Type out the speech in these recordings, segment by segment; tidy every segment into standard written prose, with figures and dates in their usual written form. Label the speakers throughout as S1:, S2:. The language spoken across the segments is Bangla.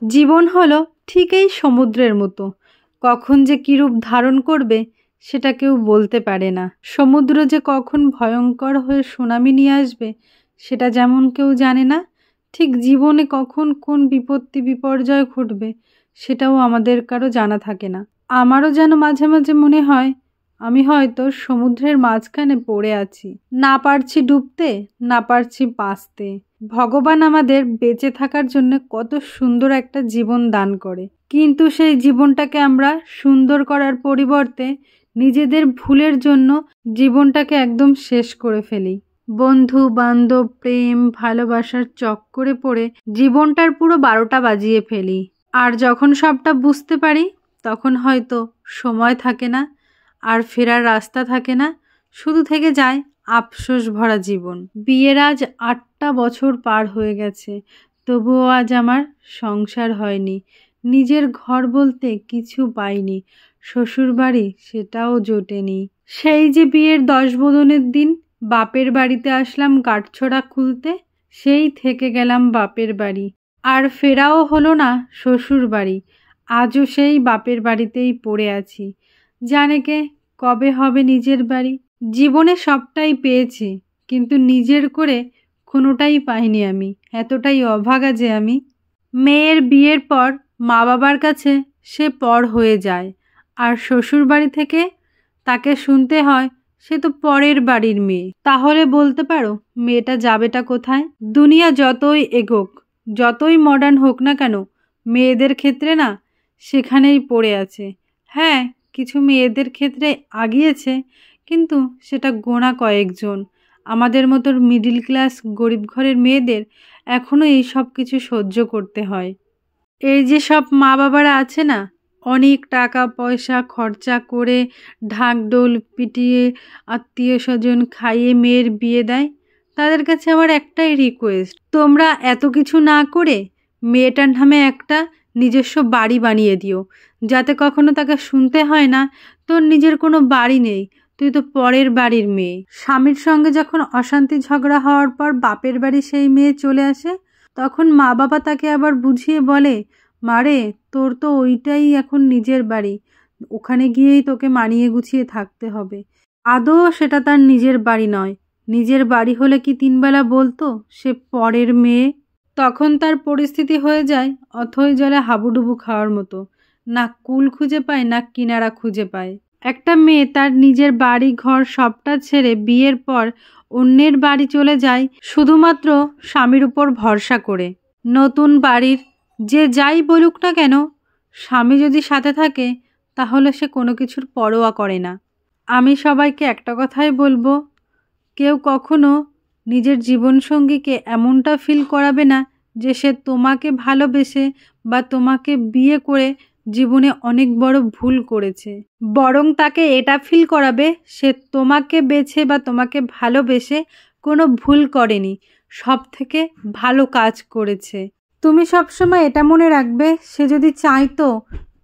S1: জীবন হলো ঠিক এই সমুদ্রের মতো, কখন যে কী রূপ ধারণ করবে সেটা কেউ বলতে পারে না। সমুদ্র যে কখন ভয়ঙ্কর হয়ে সুনামি নিয়ে আসবে সেটা যেমন কেউ জানে না, ঠিক জীবনে কখন কোন বিপত্তি বিপর্যয় ঘটবে সেটাও আমাদের কারো জানা থাকে না। আমারও যেন মাঝে মাঝে মনে হয় আমি হয়তো সমুদ্রের মাঝখানে পড়ে আছি, না পারছি ডুবতে, না পারছি বাঁচতে। ভগবান আমাদের বেঁচে থাকার জন্য কত সুন্দর একটা জীবন দান করে, কিন্তু সেই জীবনটাকে আমরা সুন্দর করার পরিবর্তে নিজেদের ভুলের জন্য জীবনটাকে একদম শেষ করে ফেলি। বন্ধু বান্ধব প্রেম ভালোবাসার চক্করে পড়ে জীবনটার পুরো 12টা বাজিয়ে ফেলি। আর যখন সবটা বুঝতে পারি তখন হয়তো সময় থাকে না, আর ফেরার রাস্তা থাকে না, শুধু থেকে যায় আফসোস ভরা জীবন। বিয়ের আজ 8টা বছর পার হয়ে গেছে, তবুও আজ আমার সংসার হয়নি। নিজের ঘর বলতে কিছু পাইনি, শ্বশুর বাড়ি সেটাও জোটেনি। সেই যে বিয়ের 10 বোধনের দিন বাপের বাড়িতে আসলাম কাঠছড়া খুলতে, সেই থেকে গেলাম বাপের বাড়ি, আর ফেরাও হলো না শ্বশুর বাড়ি। আজও সেই বাপের বাড়িতেই পড়ে আছি, জানে কে কবে হবে নিজের বাড়ি। জীবনে সবটাই পেয়েছি, কিন্তু নিজের করে কোনোটাই পাইনি আমি, এতটাই অভাগা যে আমি। মেয়ের বিয়ের পর মা বাবার কাছে সে পর হয়ে যায়, আর শ্বশুর বাড়ি থেকে তাকে শুনতে হয় সে তো পরের বাড়ির মেয়ে। তাহলে বলতে পারো মেয়েটা যাবেটা কোথায়? দুনিয়া যতই এগোক, যতই মডার্ন হোক না কেন, মেয়েদের ক্ষেত্রে না সেখানেই পড়ে আছে। হ্যাঁ, কিছু মেয়েদের ক্ষেত্রে আগিয়েছে, কিন্তু সেটা গোনা কয়েকজন। আমাদের মতো মিডিল ক্লাস গরিব ঘরের মেয়েদের এখনও এই সব কিছু সহ্য করতে হয়। এই যে সব মা বাবারা আছে না, অনেক টাকা পয়সা খরচা করে ঢাকঢোল পিটিয়ে আত্মীয় স্বজন খাইয়ে মেয়ের বিয়ে দেয়, তাদের কাছে আমার একটাই রিকোয়েস্ট, তোমরা এত কিছু না করে মেয়েটার নামে একটা নিজস্ব বাড়ি বানিয়ে দিও, যাতে কখনো তাকে শুনতে হয় না তোর নিজের কোনো বাড়ি নেই, তুই তো পরের বাড়ির মেয়ে। স্বামীর সঙ্গে যখন অশান্তি ঝগড়া হওয়ার পর বাপের বাড়ি সেই মেয়ে চলে আসে, তখন মা বাবা তাকে আবার বুঝিয়ে বলে, মারে তোর তো ওইটাই এখন নিজের বাড়ি, ওখানে গিয়েই তোকে মানিয়ে গুছিয়ে থাকতে হবে। আদৌ সেটা তার নিজের বাড়ি নয়। নিজের বাড়ি হলে কি 3 বেলা বলতো সে পরের মেয়ে? তখন তার পরিস্থিতি হয়ে যায় অথই জলে হাবুডুবু খাওয়ার মতো, না কুল খুঁজে পায় না কিনারা খুঁজে পায়। একটা মেয়ে তার নিজের বাড়ি ঘর সবটা ছেড়ে বিয়ের পর অন্যের বাড়ি চলে যায় শুধুমাত্র স্বামীর উপর ভরসা করে। নতুন বাড়ির যে যাই বলুক না কেন, স্বামী যদি সাথে থাকে তাহলে সে কোনো কিছুর পরোয়া করে না। আমি সবাইকে একটা কথাই বলবো, কেউ কখনো নিজের জীবনসঙ্গীকে এমনটা ফিল করাবে না যে সে তোমাকে ভালোবেসে বা তোমাকে বিয়ে করে জীবনে অনেক বড় ভুল করেছে। বরং তাকে এটা ফিল করাবে সে তোমাকে বেছে বা তোমাকে ভালোবেসে কোনো ভুল করেনি, সব থেকে ভালো কাজ করেছে। তুমি সবসময় এটা মনে রাখবে, সে যদি চাইতো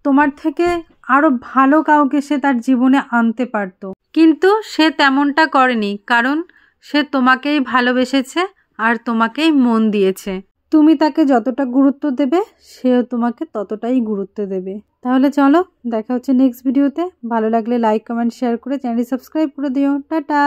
S1: তোমার থেকে আরও ভালো কাউকে সে তার জীবনে আনতে পারতো, কিন্তু সে তেমনটা করেনি, কারণ সে তোমাকেই ভালোবেসেছে আর তোমাকেই মন দিয়েছে। তুমি তাকে যতটা গুরুত্ব দেবে সেও তোমাকে ততটাই গুরুত্ব দেবে। তাহলে চলো, দেখা হচ্ছে নেক্সট ভিডিওতে। ভালো লাগলে লাইক কমেন্ট শেয়ার করে চ্যানেলটি সাবস্ক্রাইব করে দিও। টাটা।